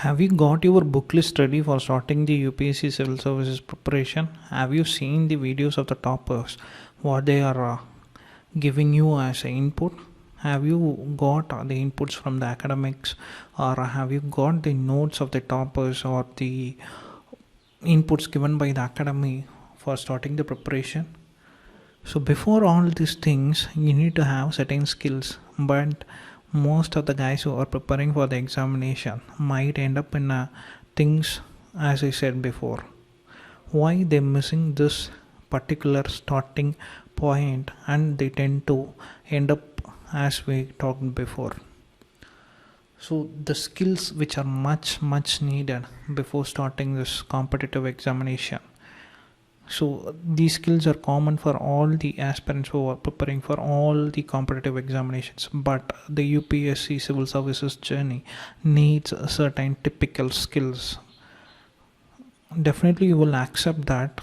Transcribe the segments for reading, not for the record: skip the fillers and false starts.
Have you got your book list ready for starting the UPSC Civil Services preparation? Have you seen the videos of the toppers, what they are giving you as input? Have you got the inputs from the academics, or have you got the notes of the toppers or the inputs given by the academy for starting the preparation? So before all these things, you need to have certain skills, but most of the guys who are preparing for the examination might end up in things as I said before. Why they're missing this particular starting point, and they tend to end up as we talked before. So the skills which are much needed before starting this competitive examination. So these skills are common for all the aspirants who are preparing for all the competitive examinations, but the UPSC civil services journey needs certain typical skills. Definitely you will accept that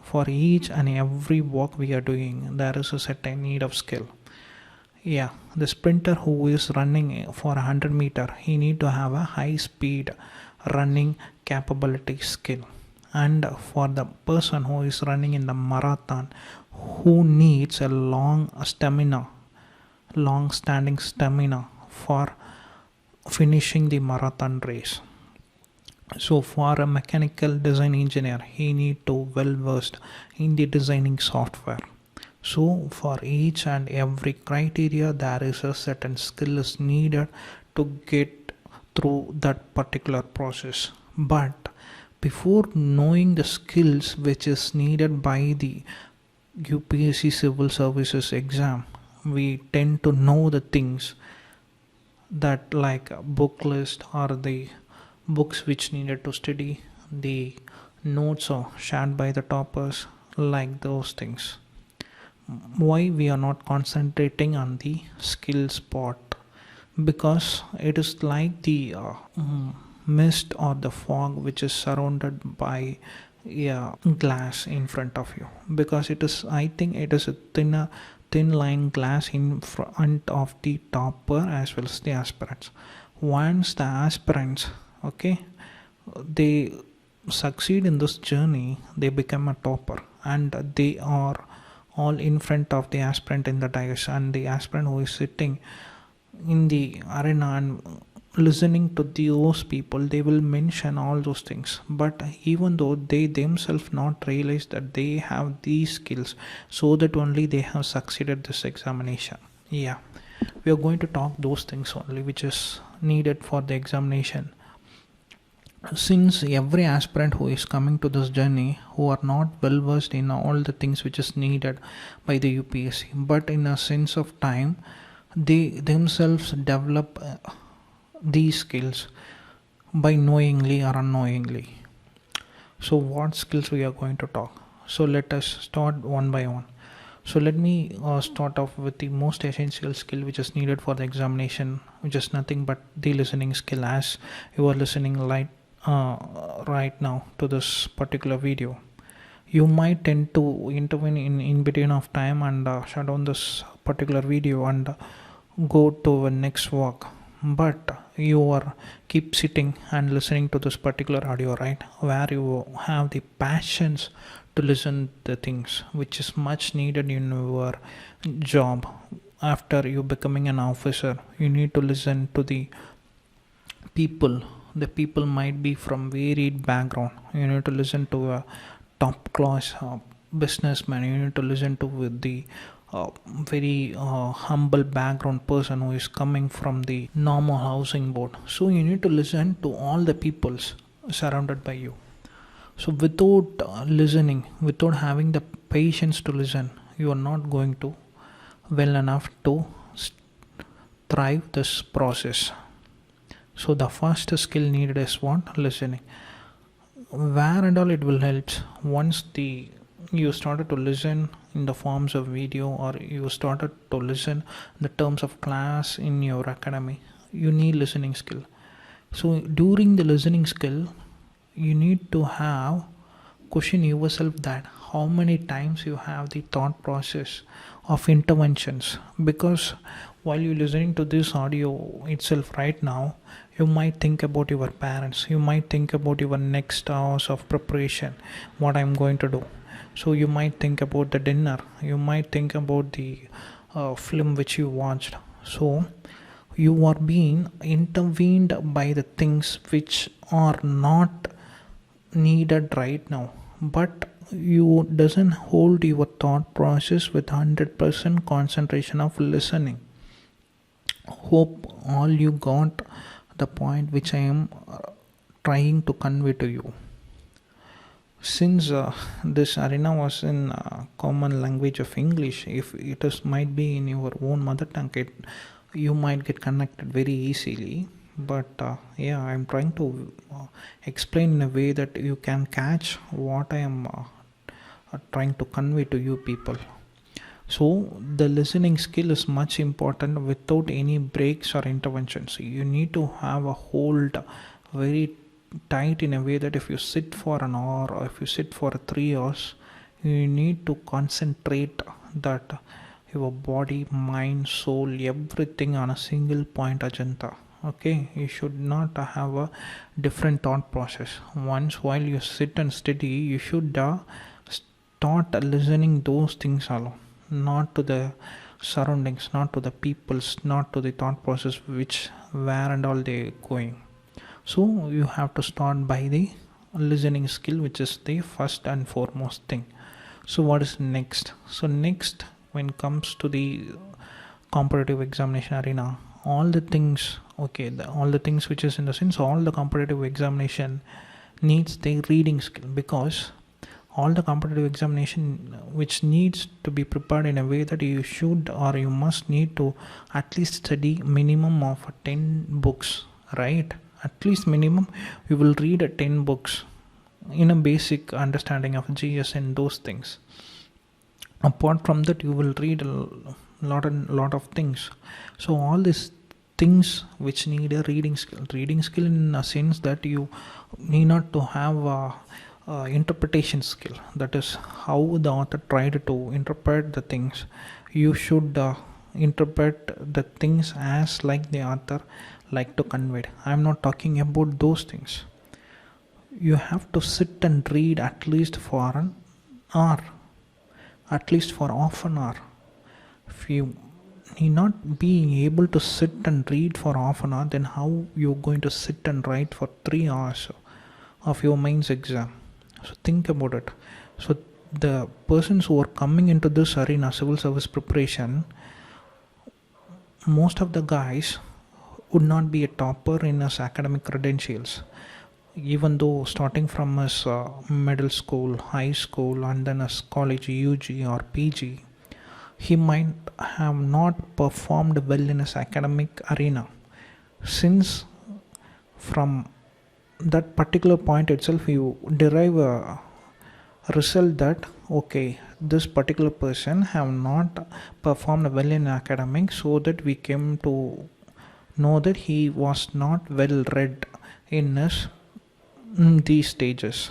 for each and every work we are doing there is a certain need of skill. Yeah, the sprinter who is running for 100 meter, he need to have a high speed running capability skill. And for the person who is running in the marathon, who needs a long standing stamina for finishing the marathon race. So for a mechanical design engineer, he need to well versed in the designing software. So for each and every criteria there is a certain skill is needed to get through that particular process. But before knowing the skills which is needed by the UPSC civil services exam, we tend to know the things that like Booklist or the books which needed to study, the notes are shared by the toppers, like those things. Why we are not concentrating on the skills part? Because it is like the mist or the fog which is surrounded by a glass in front of you, because it is, I think it is a thin line glass in front of the topper as well as the aspirants. Once the aspirants they succeed in this journey, they become a topper and they are all in front of the aspirant in the dais, and the aspirant who is sitting in the arena and listening to those people, they will mention all those things. But even though they themselves not realize that they have these skills, so that only they have succeeded this examination. Yeah, we are going to talk those things only which is needed for the examination. Since every aspirant who is coming to this journey who are not well versed in all the things which is needed by the UPSC, but in a sense of time they themselves develop these skills by knowingly or unknowingly. So what skills we are going to talk? So let us start one by one. So let me start off with the most essential skill which is needed for the examination, which is nothing but the listening skill. As you are listening right now to this particular video, you might tend to intervene in between of time and shut down this particular video and go to the next work, but you are keep sitting and listening to this particular audio, right, where you have the passions to listen the things which is much needed in your job. After you becoming an officer, you need to listen to the people. The people might be from varied background. You need to listen to a top class businessman. You need to listen to the very humble background person who is coming from the normal housing board. So you need to listen to all the peoples surrounded by you. So without listening, without having the patience to listen, you are not going to well enough to thrive this process. So the first skill needed is what? Listening. Where and all it will help once you started to listen in the forms of video, or you started to listen in the terms of class in your academy. You need listening skill. So during the listening skill, you need to have question yourself that how many times you have the thought process of interventions, because while you're listening to this audio itself right now, you might think about your parents, you might think about your next hours of preparation, what I'm going to do. So you might think about the dinner, you might think about the film which you watched. So you are being intervened by the things which are not needed right now, but you doesn't hold your thought process with 100% concentration of listening. Hope all you got the point which I am trying to convey to you. Since this arena was in common language of English, if it is might be in your own mother tongue, you might get connected very easily. But I'm trying to explain in a way that you can catch what I am trying to convey to you people. So the listening skill is much important without any breaks or interventions. You need to have a hold very tight in a way that if you sit for an hour or if you sit for 3 hours, you need to concentrate that your body, mind, soul, everything on a single point agenda. Okay, you should not have a different thought process. Once while you sit and study, you should start listening those things alone, not to the surroundings, not to the peoples, not to the thought process which where and all they going. So you have to start by the listening skill, which is the first and foremost thing. So what is next? So next, when it comes to the competitive examination arena, all the things, all the things which is in the sense, all the competitive examination needs the reading skill, because all the competitive examination which needs to be prepared in a way that you should or you must need to at least study minimum of 10 books, right? At least minimum you will read 10 books in a basic understanding of GS and those things. Apart from that, you will read a lot of things. So all these things which need a reading skill in a sense that you need not to have a interpretation skill, that is how the author tried to interpret the things. You should interpret the things as like the author like to convey. I am not talking about those things. You have to sit and read at least for an hour, at least for half an hour. If you need not being able to sit and read for half an hour, then how you're going to sit and write for 3 hours of your mains exam? So think about it. So the persons who are coming into this arena, civil service preparation, most of the guys would not be a topper in his academic credentials, even though starting from his middle school, high school, and then his college, UG or PG, he might have not performed well in his academic arena, since from that particular point itself you derive a result that this particular person have not performed well in academics, so that we came to know that he was not well read in these stages,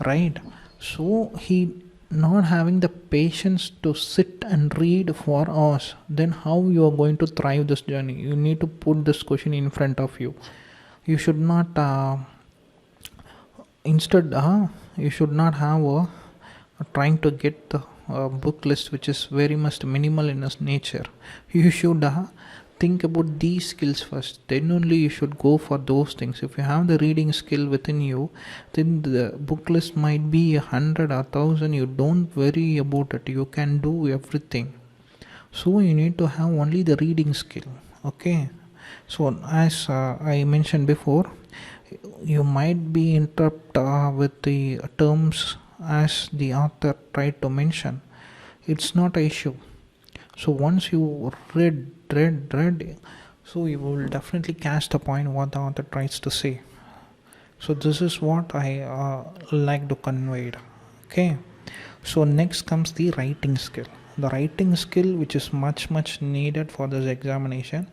right? So he not having the patience to sit and read for hours, then how you are going to thrive this journey? You need to put this question in front of you. You should not you should not have trying to get the book list which is very much minimal in its nature. You should think about these skills first, then only you should go for those things. If you have the reading skill within you, then the book list might be 100 or 1000. You don't worry about it, you can do everything. So you need to have only the reading skill. Okay, so as I mentioned before, you might be interrupt with the terms as the author tried to mention. It's not an issue. So once you read, so you will definitely catch the point what the author tries to say. So this is what I like to convey. Okay, so next comes the writing skill. The writing skill which is much needed for this examination.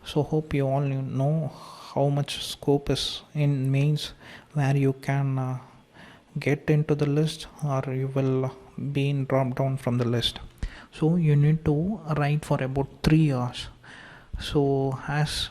So hope you all know how much scope is in mains, where you can get into the list or you will be dropped down from the list. So you need to write for about 3 hours. So as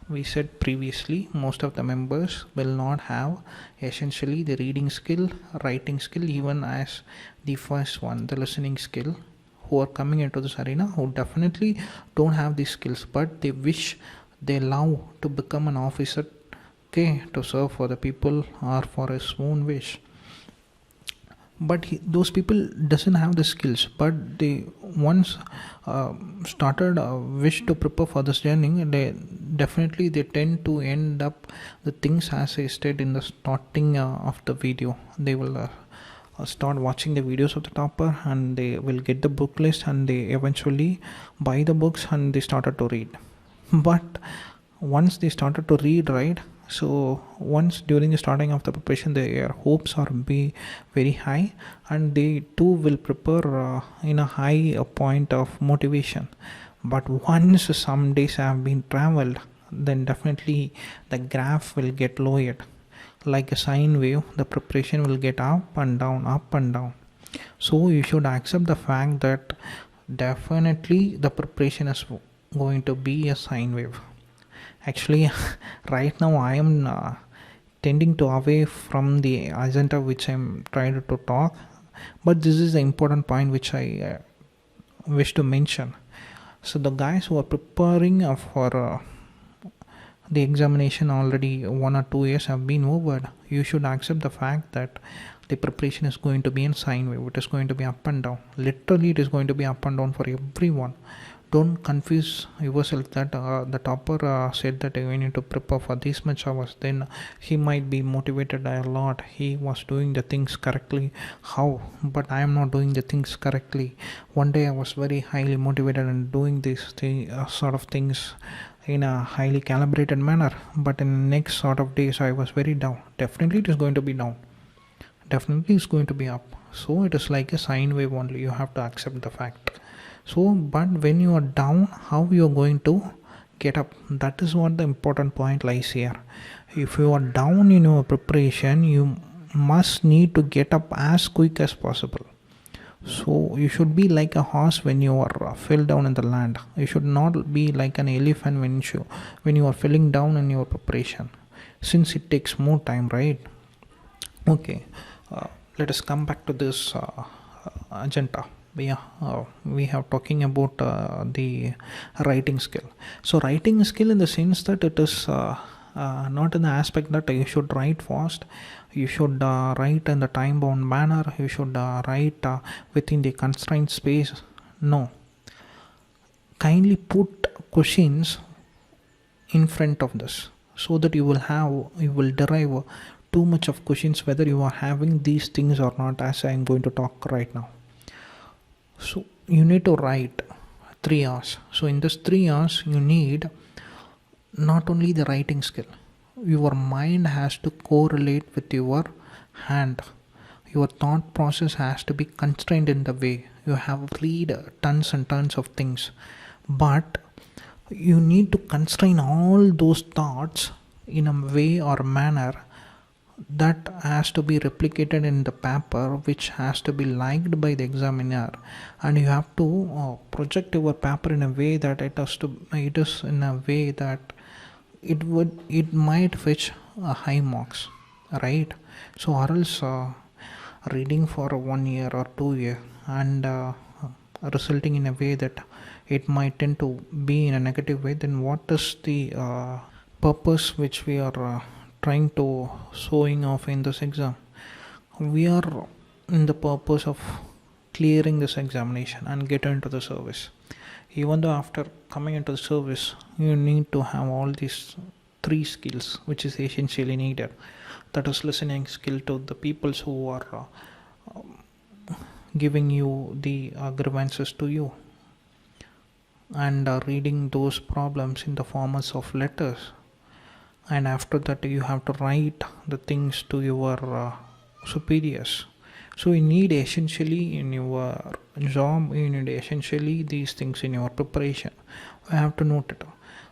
we said previously, most of the members will not have essentially the reading skill, writing skill, even as the first one, the listening skill, who are coming into this arena who definitely don't have these skills, but they love to become an officer, okay, to serve for the people or for his own wish. But those people doesn't have the skills, but they once started wish to prepare for this journey, they tend to end up the things as I said in the starting of the video. They will start watching the videos of the topper and they will get the book list and they eventually buy the books and they started to read. But once they started to read, right, so once during the starting of the preparation their hopes are be very high and they too will prepare in a high point of motivation. But once some days have been traveled, then definitely the graph will get lowered like a sine wave. The preparation will get up and down, up and down. So you should accept the fact that definitely the preparation is going to be a sine wave. Actually right now I am tending to away from the agenda which I'm trying to talk, but this is the important point which I wish to mention. So the guys who are preparing for the examination already 1 or 2 years have been over, you should accept the fact that the preparation is going to be in sine wave. It is going to be up and down. Literally it is going to be up and down for everyone. Don't confuse yourself that the topper said that we need to prepare for this much hours, then he might be motivated a lot, he was doing the things correctly. How? But I am not doing the things correctly. One day I was very highly motivated and doing these sort of things in a highly calibrated manner, but in the next sort of days I was very down. Definitely it is going to be down, definitely it's going to be up. So it is like a sine wave only, you have to accept the fact. So but when you are down, how you are going to get up? That is what the important point lies here. If you are down in your preparation, you must need to get up as quick as possible. So you should be like a horse when you are fell down in the land. You should not be like an elephant when you are falling down in your preparation, since it takes more time, right? Okay, let us come back to this agenda. We have talking about the writing skill. So writing skill in the sense that it is not in the aspect that you should write fast, you should write in the time bound manner, you should write within the constrained space. No, kindly put questions in front of this so that you will derive too much of questions whether you are having these things or not, as I am going to talk right now. So you need to write 3 hours. So in this 3 hours you need not only the writing skill, your mind has to correlate with your hand. Your thought process has to be constrained in the way you have read tons and tons of things, but you need to constrain all those thoughts in a way or manner that has to be replicated in the paper, which has to be liked by the examiner, and you have to project your paper in a way that it is in a way that it might fetch high marks, right? So or else reading for 1 year or 2 year and resulting in a way that it might tend to be in a negative way, then what is the purpose which we are trying to showing off in this exam? We are in the purpose of clearing this examination and get into the service. Even though after coming into the service you need to have all these 3 skills which is essentially needed, that is listening skill to the people who are giving you the grievances to you, and reading those problems in the forms of letters, and after that you have to write the things to your superiors. So you need essentially in your job, you need essentially these things in your preparation. I have to note it.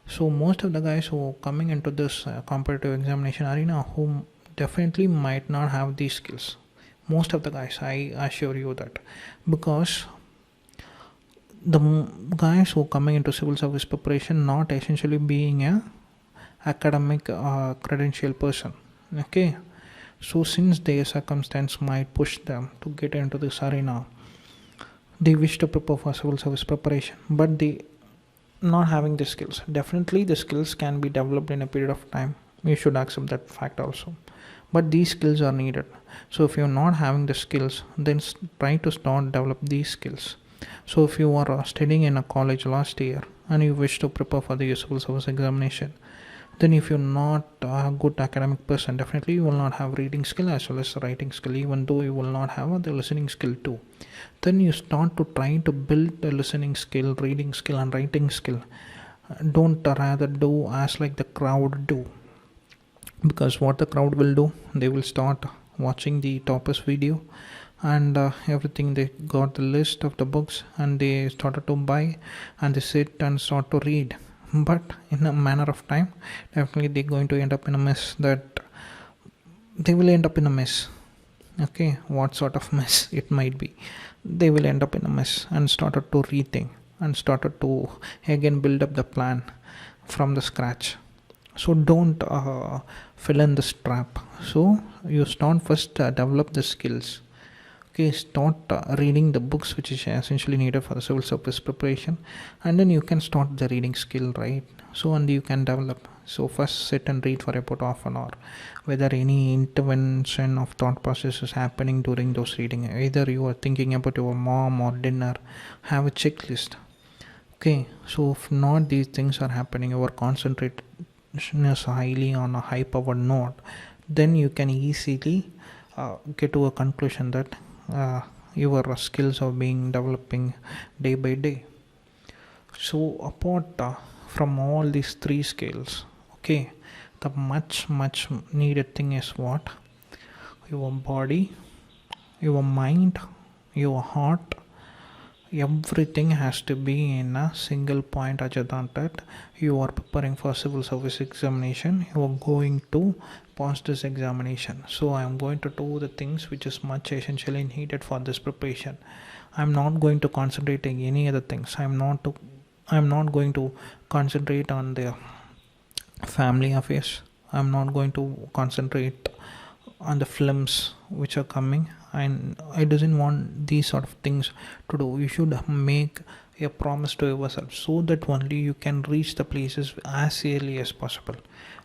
So most of the guys who are coming into this competitive examination arena, who definitely might not have these skills, Most of the guys, I assure you that, because the guys who coming into civil service preparation not essentially being a academic credential person. Okay, so since their circumstance might push them to get into this arena, they wish to prepare for civil service preparation, but they not having the skills. Definitely the skills can be developed in a period of time, you should accept that fact also, but these skills are needed. So if you're not having the skills, then try to start develop these skills. So if you are studying in a college last year and you wish to prepare for the civil service examination, then if you're not a good academic person, definitely you will not have reading skill as well as writing skill, even though you will not have the listening skill too. Then you start to try to build the listening skill, reading skill and writing skill. Don't rather do as like the crowd do, because what the crowd will do, they will start watching the toppers video and everything. They got the list of the books and they started to buy and they sit and start to read, but in a manner of time, definitely they're going to end up in a mess. That they will end up in a mess. Okay, what sort of mess it might be, they will end up in a mess and started to rethink and started to again build up the plan from the scratch. So don't fill in this trap. So you start first develop the skills. Okay, start reading the books which is essentially needed for the civil service preparation, and then you can start the reading skill, right? So and you can develop. So first sit and read for about half an hour, whether any intervention of thought process is happening during those reading. Either you are thinking about your mom or dinner, have a checklist. Okay, so if not these things are happening, your concentration is highly on a high powered node, then you can easily get to a conclusion that your skills are being developing day by day. So apart from all these three scales, okay, the much needed thing is what? Your body, your mind, your heart, everything has to be in a single point. That you are preparing for civil service examination, you are going to pass this examination. So I am going to do the things which is much essentially needed for this preparation. I am not going to concentrate on any other things. I am not going to concentrate on the family affairs. I am not going to concentrate on the films which are coming, and I doesn't want these sort of things to do. You should make a promise to yourself, so that only you can reach the places as early as possible.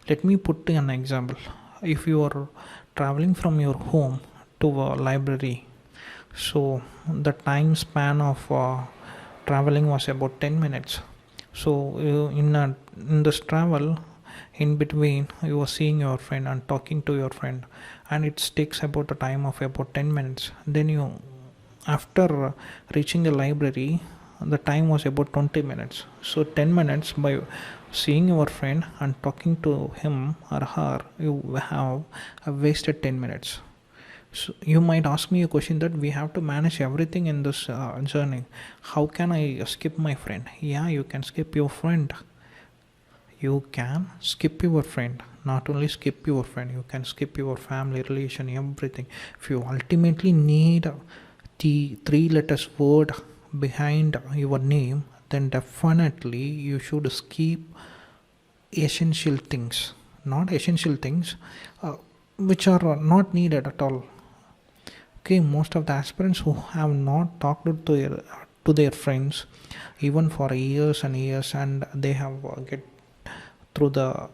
Let me put an example. If you are traveling from your home to a library, so the time span of traveling was about 10 minutes. So in this travel, in between you are seeing your friend and talking to your friend, and it takes about a time of about 10 minutes. Then you, after reaching the library, the time was about 20 minutes. So 10 minutes by seeing your friend and talking to him or her, you have wasted 10 minutes. So you might ask me a question that we have to manage everything in this journey. How can I skip my friend? Yeah, you can skip your friend. You can skip your friend. Not only skip your friend, you can skip your family, relation, everything. If you ultimately need the 3 letters word behind your name, then definitely you should skip essential things. Not essential things which are not needed at all. Okay, most of the aspirants who have not talked to their friends even for years and years, and they have get through the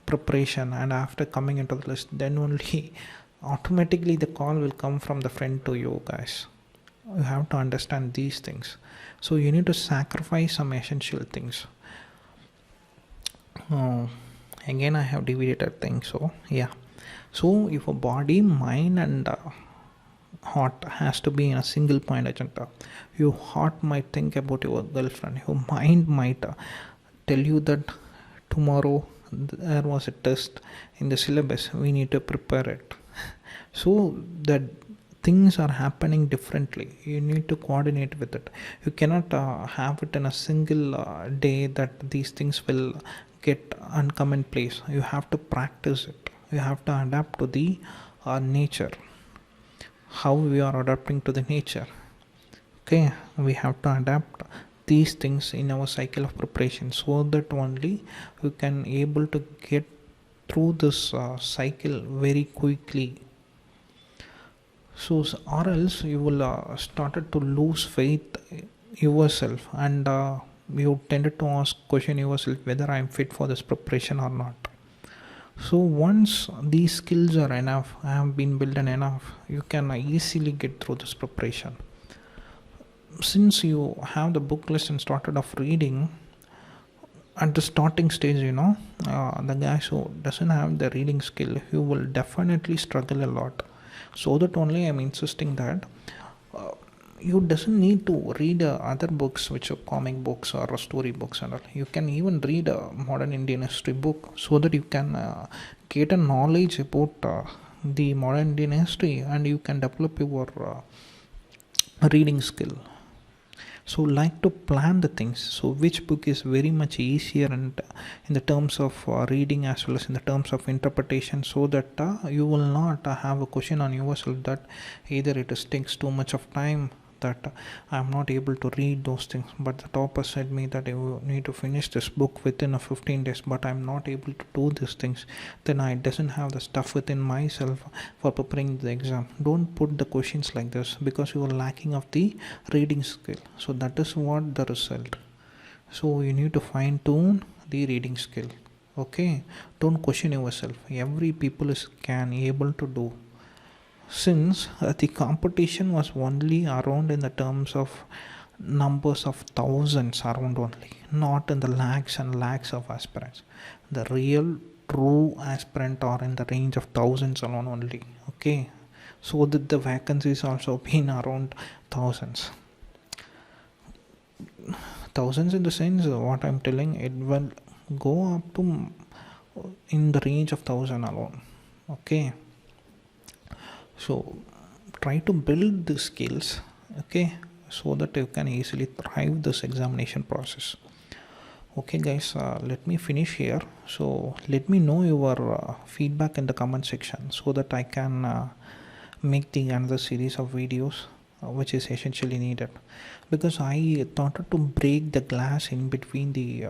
preparation, and after coming into the list, then only automatically the call will come from the friend to you guys. You have to understand these things. So you need to sacrifice some essential things. Again I have divided things. So yeah, so if a body, mind and heart has to be in a single point agenda. Your heart might think about your girlfriend, your mind might tell you that tomorrow there was a test in the syllabus, we need to prepare it. So that things are happening differently, you need to coordinate with it. You cannot have it in a single day that these things will get and come in place. You have to practice it, you have to adapt to the nature. how we are adapting to the nature. Okay, we have to adapt these things in our cycle of preparation, so that only we can able to get through this cycle very quickly. So or else you will started to lose faith yourself, and you tended to ask question yourself whether I am fit for this preparation or not. So once these skills are enough, have been built enough, you can easily get through this preparation. Since you have the book list and started off reading at the starting stage, the guys who doesn't have the reading skill, he will definitely struggle a lot. So that only I'm insisting that you doesn't need to read other books which are comic books or story books and all. You can even read a modern Indian history book, so that you can get a knowledge about the modern Indian history, and you can develop your reading skill. So like to plan the things, so which book is very much easier, and in the terms of reading as well as in the terms of interpretation, so that you will not have a question on yourself that either it takes too much of time, that I'm not able to read those things, but the topper said me that you need to finish this book within 15 days, but I'm not able to do these things, then I doesn't have the stuff within myself for preparing the exam. Don't put the questions like this, because you are lacking of the reading skill. So that is what the result. So you need to fine tune the reading skill. Okay, don't question yourself. Every people can able to do, since the competition was only around in the terms of numbers of thousands around only, not in the lakhs and lakhs of aspirants. The real true aspirant are in the range of thousands alone only. Okay, so that the vacancies also been around thousands in the sense what I'm telling, it will go up to in the range of 1,000 alone. Okay, so try to build the skills, okay, so that you can easily thrive this examination process. Okay guys, let me finish here. So let me know your feedback in the comment section, so that I can make the another series of videos which is essentially needed, because I thought to break the glass in between the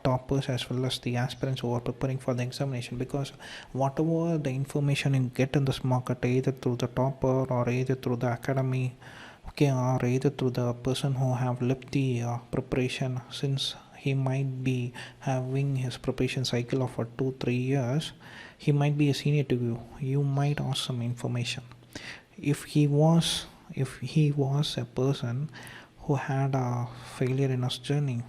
toppers as well as the aspirants who are preparing for the examination, because whatever the information you get in this market, either through the topper or either through the academy, okay, or either through the person who have left the preparation, since he might be having his preparation cycle of 2-3 years, he might be a senior to you. You might ask some information. If he was a person who had a failure in his journey,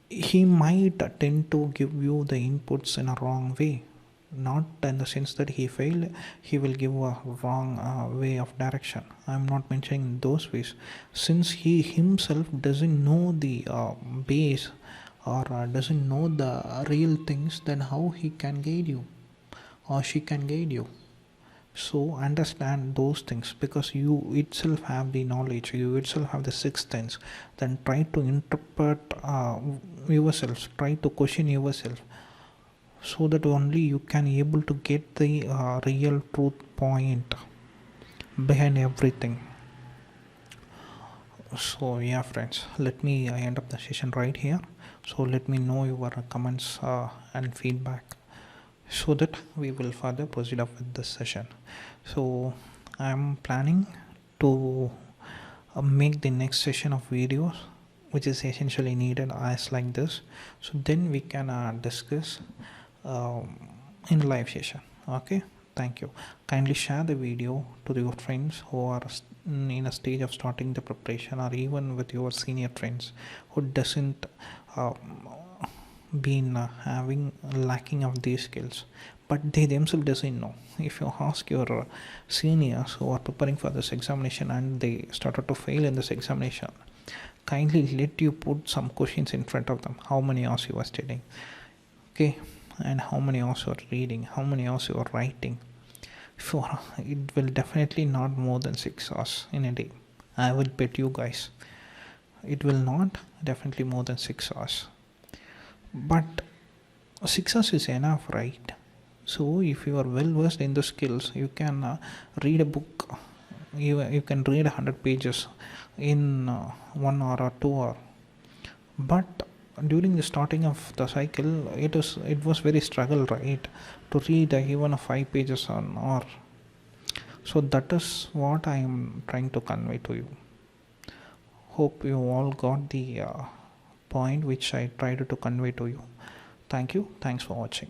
he might tend to give you the inputs in a wrong way, not in the sense that he failed, he will give a wrong way of direction. I'm not mentioning those ways, since he himself doesn't know the base, or doesn't know the real things, then how he can guide you or she can guide you. So understand those things, because you itself have the knowledge, you itself have the sixth sense. Then try to interpret yourself, try to question yourself, so that only you can able to get the real truth point behind everything. So yeah friends, let me end up the session right here. So let me know your comments and feedback, so that we will further proceed up with this session. So I'm planning to make the next session of videos which is essentially needed as like this, so then we can discuss in live session. Okay, thank you. Kindly share the video to your friends who are in a stage of starting the preparation, or even with your senior friends who doesn't been having lacking of these skills, but they themselves doesn't know. If you ask your seniors who are preparing for this examination and they started to fail in this examination, kindly let you put some questions in front of them. How many hours you are studying, okay, and how many hours you are reading, how many hours you are writing. It will definitely not more than 6 hours in a day. I will bet you guys it will not definitely more than 6 hours. But 6 hours is enough, right? So if you are well versed in the skills, you can read a book. You can read 100 pages in 1 hour or 2 hour. But during the starting of the cycle, it was very struggle, right, to read even 5 pages an hour. So that is what I am trying to convey to you. Hope you all got the point which I tried to convey to you. Thank you. Thanks for watching.